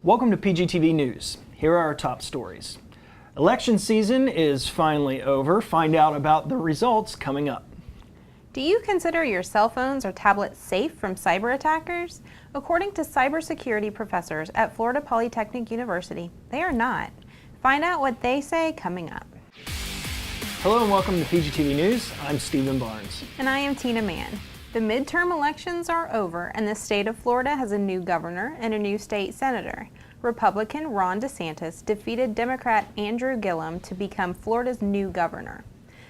Welcome to PGTV News. Here are our top stories. Election season is finally over. Find out about the results coming up. Do you consider your cell phones or tablets safe from cyber attackers? According to cybersecurity professors at Florida Polytechnic University, they are not. Find out what they say coming up. Hello and welcome to PGTV News. I'm Stephen Barnes. And I am Tina Mann. The midterm elections are over and the state of Florida has a new governor and a new state senator. Republican Ron DeSantis defeated Democrat Andrew Gillum to become Florida's new governor.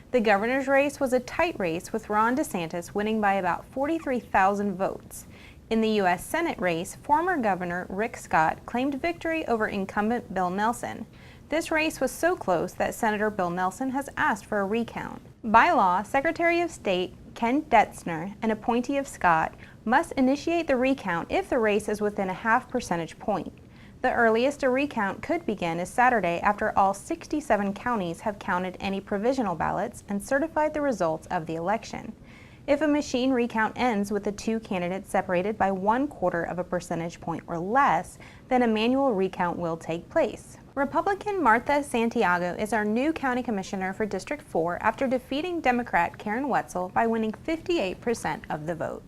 The governor's race was a tight race with Ron DeSantis winning by about 43,000 votes. In the U.S. Senate race, former Governor Rick Scott claimed victory over incumbent Bill Nelson. This race was so close that Senator Bill Nelson has asked for a recount. By law, Secretary of State Ken Detzner, an appointee of Scott, must initiate the recount if the race is within a half percentage point. The earliest a recount could begin is Saturday after all 67 counties have counted any provisional ballots and certified the results of the election. If a machine recount ends with the two candidates separated by 1/4 of a percentage point or less, then a manual recount will take place. Republican Martha Santiago is our new county commissioner for District 4 after defeating Democrat Karen Wetzel by winning 58% of the vote.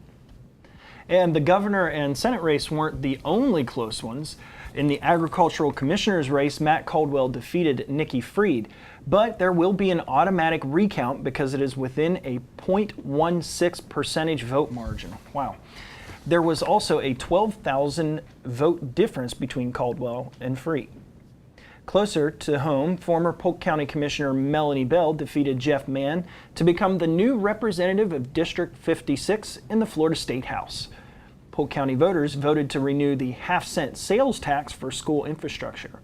And the governor and Senate race weren't the only close ones. In the agricultural commissioner's race, Matt Caldwell defeated Nikki Freed, but there will be an automatic recount because it is within a 0.16 percentage vote margin. Wow. There was also a 12,000 vote difference between Caldwell and Freed. Closer to home, former Polk County Commissioner Melanie Bell defeated Jeff Mann to become the new representative of District 56 in the Florida State House. Polk County voters voted to renew the half-cent sales tax for school infrastructure.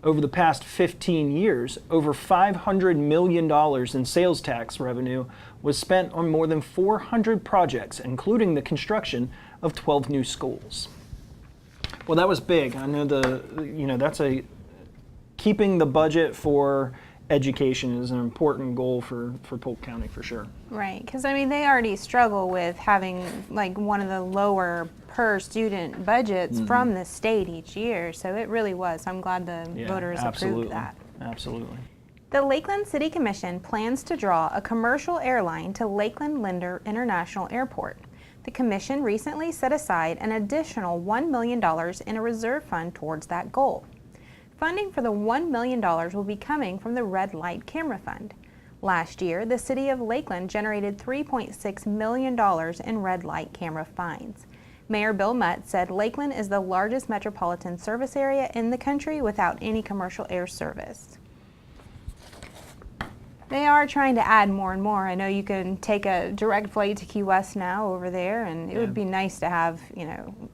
Over the past 15 years, over $500 million in sales tax revenue was spent on more than 400 projects, including the construction of 12 new schools. Well, that was big. I know that's keeping the budget for education is an important goal for Polk County for sure. Right, because I mean they already struggle with having like one of the lower per student budgets from the state each year, so it really was. I'm glad the voters approved that. Absolutely. The Lakeland City Commission plans to draw a commercial airline to Lakeland Linder International Airport. The commission recently set aside an additional $1 million in a reserve fund towards that goal. Funding for the $1 million will be coming from the Red Light Camera Fund. Last year, the city of Lakeland generated $3.6 million in red light camera fines. Mayor Bill Mutt said Lakeland is the largest metropolitan service area in the country without any commercial air service. They are trying to add more and more. I know you can take a direct flight to Key West now over there, and it would be nice to have,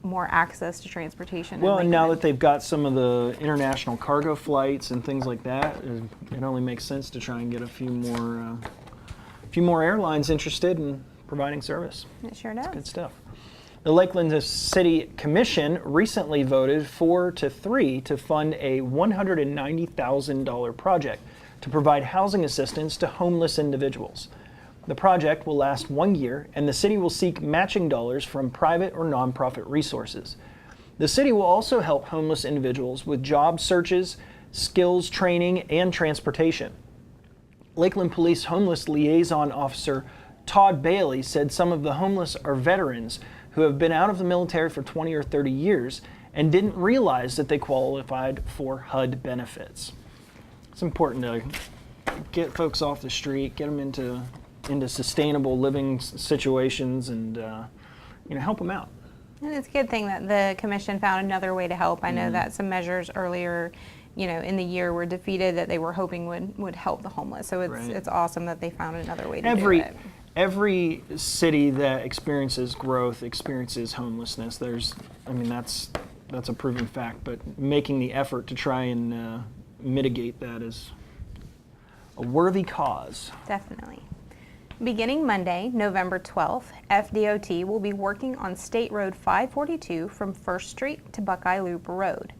more access to transportation. Well, and now that they've got some of the international cargo flights and things like that, it only makes sense to try and get a few more airlines interested in providing service. It sure does. That's good stuff. The Lakeland City Commission recently voted 4-3 to fund a $190,000 project to provide housing assistance to homeless individuals. The project will last 1 year, and the city will seek matching dollars from private or nonprofit resources. The city will also help homeless individuals with job searches, skills training, and transportation. Lakeland Police Homeless Liaison Officer Todd Bailey said some of the homeless are veterans who have been out of the military for 20 or 30 years and didn't realize that they qualified for HUD benefits. It's important to get folks off the street, get them into sustainable living situations, and help them out. And it's a good thing that the commission found another way to help. I know that some measures earlier, in the year were defeated that they were hoping would help the homeless. So it's awesome that they found another way to do it. Every city that experiences growth experiences homelessness. That's a proven fact. But making the effort to try and mitigate that is a worthy cause. Definitely. Beginning Monday, November 12th, FDOT will be working on State Road 542 from 1st Street to Buckeye Loop Road.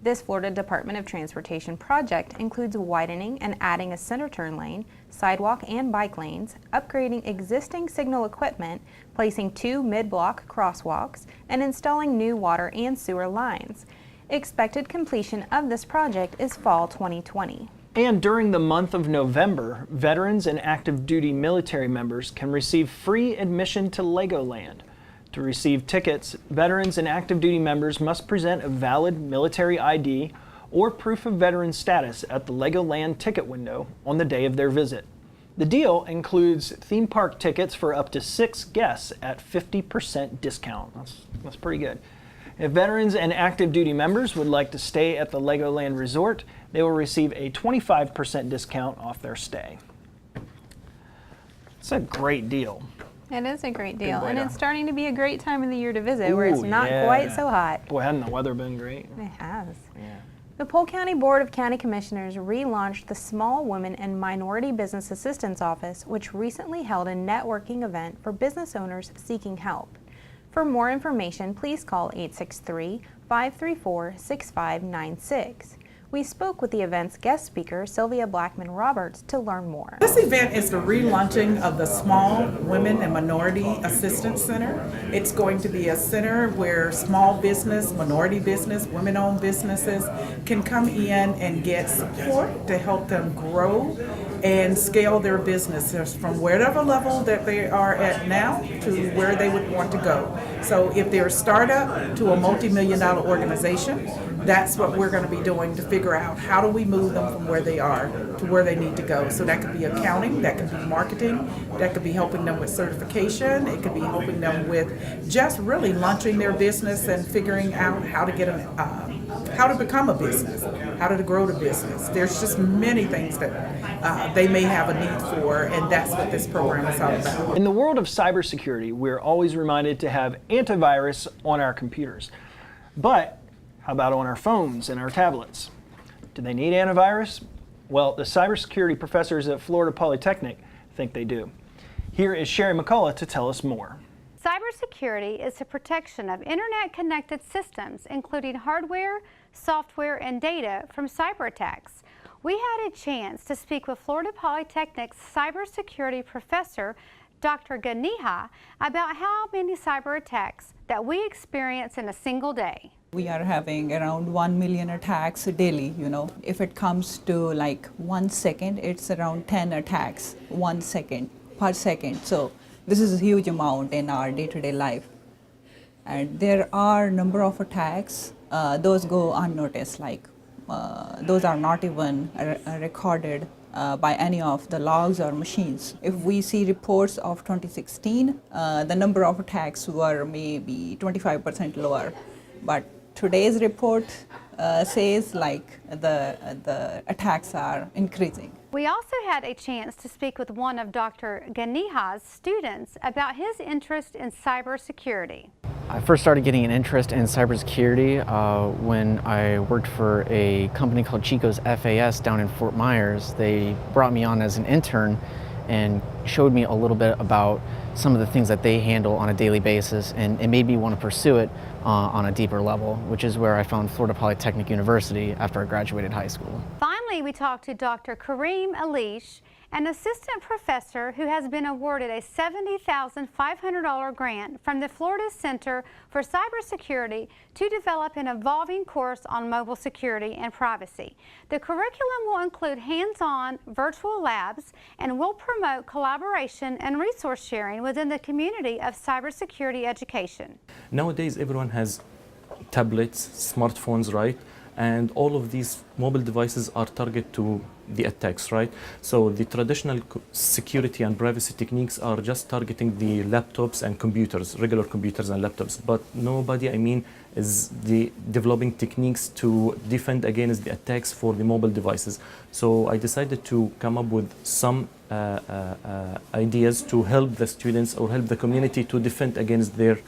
This Florida Department of Transportation project includes widening and adding a center turn lane, sidewalk and bike lanes, upgrading existing signal equipment, placing 2 mid-block crosswalks, and installing new water and sewer lines. Expected completion of this project is fall 2020. And during the month of November, veterans and active duty military members can receive free admission to Legoland. To receive tickets, veterans and active duty members must present a valid military ID or proof of veteran status at the Legoland ticket window on the day of their visit. The deal includes theme park tickets for up to 6 guests at 50% discount. That's pretty good. If veterans and active duty members would like to stay at the Legoland Resort, they will receive a 25% discount off their stay. It's a great deal. It is a great deal, way and to- it's starting to be a great time of the year to visit where it's Ooh, not yeah. quite so hot. Boy, hadn't the weather been great? It has. Yeah. The Polk County Board of County Commissioners relaunched the Small Women and Minority Business Assistance Office, which recently held a networking event for business owners seeking help. For more information, please call 863-534-6596. We spoke with the event's guest speaker, Sylvia Blackman Roberts, to learn more. This event is the relaunching of the Small Women and Minority Assistance Center. It's going to be a center where small business, minority business, women-owned businesses can come in and get support to help them grow and scale their businesses from whatever level that they are at now to where they would want to go. So if they're a startup to a multi-million-dollar organization, that's what we're going to be doing to figure out how do we move them from where they are to where they need to go. So that could be accounting, that could be marketing, that could be helping them with certification, it could be helping them with just really launching their business and figuring out how to get how to become a business, how to grow the business. There's just many things that they may have a need for, and that's what this program is all about. In the world of cybersecurity, we're always reminded to have antivirus on our computers. But how about on our phones and our tablets? Do they need antivirus? Well, the cybersecurity professors at Florida Polytechnic think they do. Here is Sherry McCullough to tell us more. Cybersecurity is the protection of internet-connected systems, including hardware, software, and data from cyber attacks. We had a chance to speak with Florida Polytechnic's cybersecurity professor, Dr. Ganiha, about how many cyber attacks that we experience in a single day. We are having around 1 million attacks daily, If it comes to like 1 second, it's around 10 attacks 1 second per second. So this is a huge amount in our day-to-day life. And there are a number of attacks, those go unnoticed, those are not even recorded by any of the logs or machines. If we see reports of 2016, the number of attacks were maybe 25% lower. But today's report says the attacks are increasing. We also had a chance to speak with one of Dr. Ganiha's students about his interest in cybersecurity. I first started getting an interest in cybersecurity when I worked for a company called Chico's FAS down in Fort Myers. They brought me on as an intern and showed me a little bit about some of the things that they handle on a daily basis, and it made me want to pursue it on a deeper level, which is where I found Florida Polytechnic University after I graduated high school. Finally, we talked to Dr. Kareem Alish, an assistant professor who has been awarded a $70,500 grant from the Florida Center for Cybersecurity to develop an evolving course on mobile security and privacy. The curriculum will include hands-on virtual labs and will promote collaboration and resource sharing within the community of cybersecurity education. Nowadays, everyone has tablets, smartphones, right? And all of these mobile devices are target to the attacks, right? So the traditional security and privacy techniques are just targeting the laptops and computers, regular computers and laptops. But nobody, is developing techniques to defend against the attacks for the mobile devices. So I decided to come up with some ideas to help the students or help the community to defend against their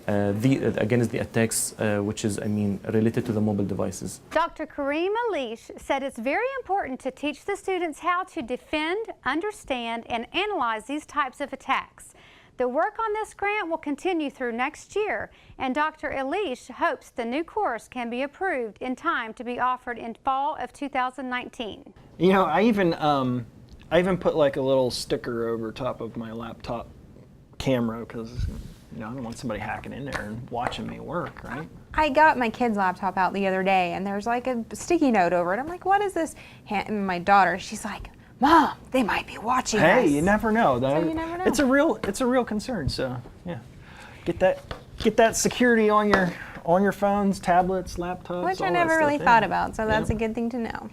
against the attacks, which is, related to the mobile devices. Dr. Kareem Alish said it's very important to teach the students how to defend, understand, and analyze these types of attacks. The work on this grant will continue through next year, and Dr. Alish hopes the new course can be approved in time to be offered in fall of 2019. I even put like a little sticker over top of my laptop camera because I don't want somebody hacking in there and watching me work, right? I got my kid's laptop out the other day, and there's like a sticky note over it. I'm like, what is this? And my daughter, she's like, Mom, they might be watching us. Hey, you never know. So you never know. It's a real concern. So yeah, get that security on your phones, tablets, laptops. Which all I that never stuff, really yeah. thought about, so that's Yeah. a good thing to know.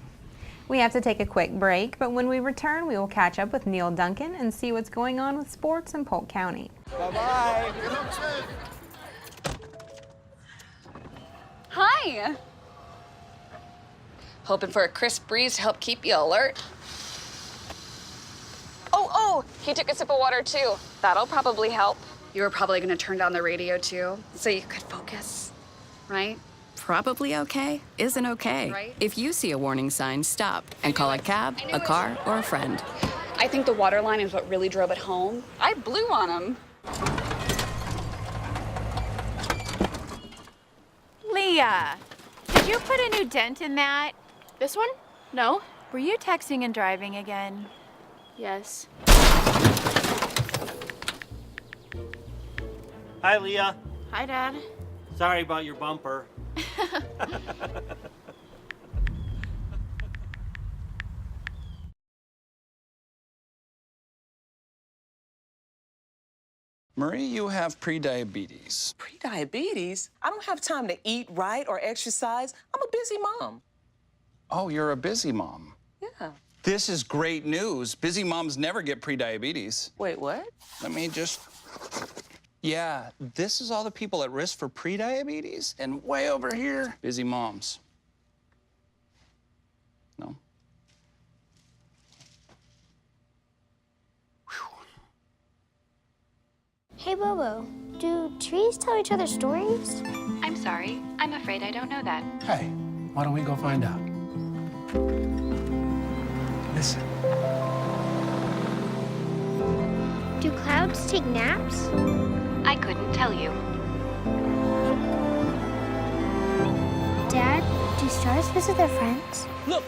We have to take a quick break, but when we return, we will catch up with Neil Duncan and see what's going on with sports in Polk County. Bye-bye. Hi. Hoping for a crisp breeze to help keep you alert. Oh, he took a sip of water too. That'll probably help. You were probably gonna turn down the radio too, so you could focus, right? Probably okay isn't okay. Right. If you see a warning sign, stop and call a cab, a car, or a friend. I think the water line is what really drove it home. I blew on him. Leah, did you put a new dent in that? This one? No. Were you texting and driving again? Yes. Hi, Leah. Hi, Dad. Sorry about your bumper. Marie, you have prediabetes. Prediabetes? I don't have time to eat right or exercise. I'm a busy mom. Oh, you're a busy mom. Yeah. This is great news. Busy moms never get prediabetes. Wait, what? Let me just... Yeah, this is all the people at risk for prediabetes, and way over here, busy moms. No? Hey, Bobo, do trees tell each other stories? I'm sorry. I'm afraid I don't know that. Hey, why don't we go find out? Listen. Do clouds take naps? I couldn't tell you. Dad, do stars visit their friends? Look.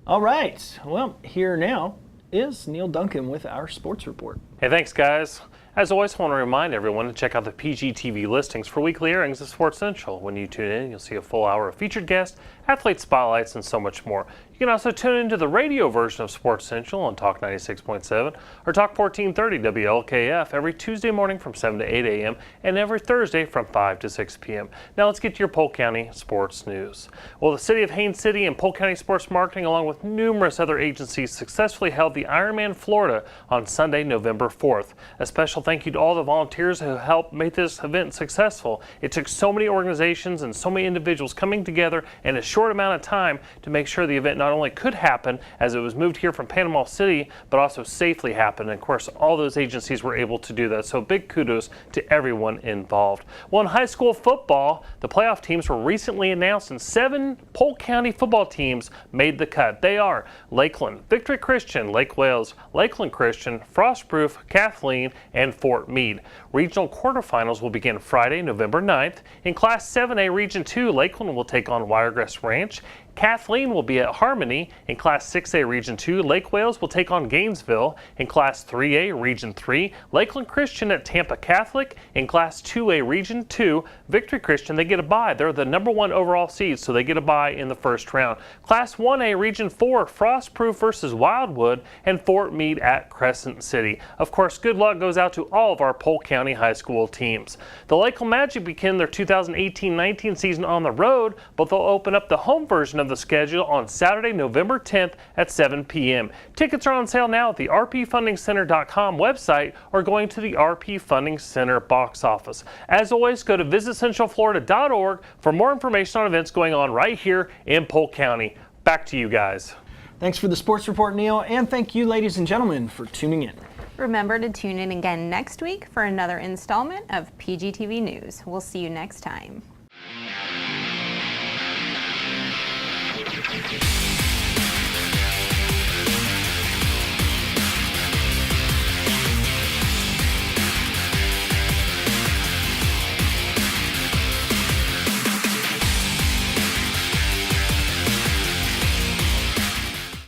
All right. Well, here now is Neil Duncan with our sports report. Hey, thanks, guys. As always, I want to remind everyone to check out the PGTV listings for weekly airings of Sports Central. When you tune in, you'll see a full hour of featured guests, athlete spotlights, and so much more. You can also tune into the radio version of Sports Central on Talk 96.7 or Talk 1430 WLKF every Tuesday morning from 7 to 8 a.m. and every Thursday from 5 to 6 p.m. Now let's get to your Polk County sports news. Well, the City of Haines City and Polk County Sports Marketing, along with numerous other agencies, successfully held the Ironman Florida on Sunday, November 4th. A special thank you to all the volunteers who helped make this event successful. It took so many organizations and so many individuals coming together in a short amount of time to make sure the event not only could happen as it was moved here from Panama City, but also safely happen. And of course, all those agencies were able to do that. So big kudos to everyone involved. Well, in high school football, the playoff teams were recently announced and 7 Polk County football teams made the cut. They are Lakeland, Victory Christian, Lake Wales, Lakeland Christian, Frostproof, Kathleen, and Fort Meade. Regional quarterfinals will begin Friday, November 9th. In Class 7A Region 2, Lakeland will take on Wiregrass Ranch. Kathleen will be at Harmony. In Class 6A Region 2, Lake Wales will take on Gainesville. In Class 3A Region 3, Lakeland Christian at Tampa Catholic. In Class 2A Region 2, Victory Christian, they get a bye. They're the #1 overall seed, so they get a bye in the first round. Class 1A Region 4, Frostproof versus Wildwood, and Fort Meade at Crescent City. Of course, good luck goes out to all of our Polk County high school teams. The Lakeland Magic begin their 2018-19 season on the road, but they'll open up the home version of the schedule on Saturday, November 10th at 7 p.m. Tickets are on sale now at the rpfundingcenter.com website or going to the RP Funding Center box office. As always, go to visitcentralflorida.org for more information on events going on right here in Polk County. Back to you guys. Thanks for the sports report, Neil, and thank you, ladies and gentlemen, for tuning in. Remember to tune in again next week for another installment of PGTV News. We'll see you next time.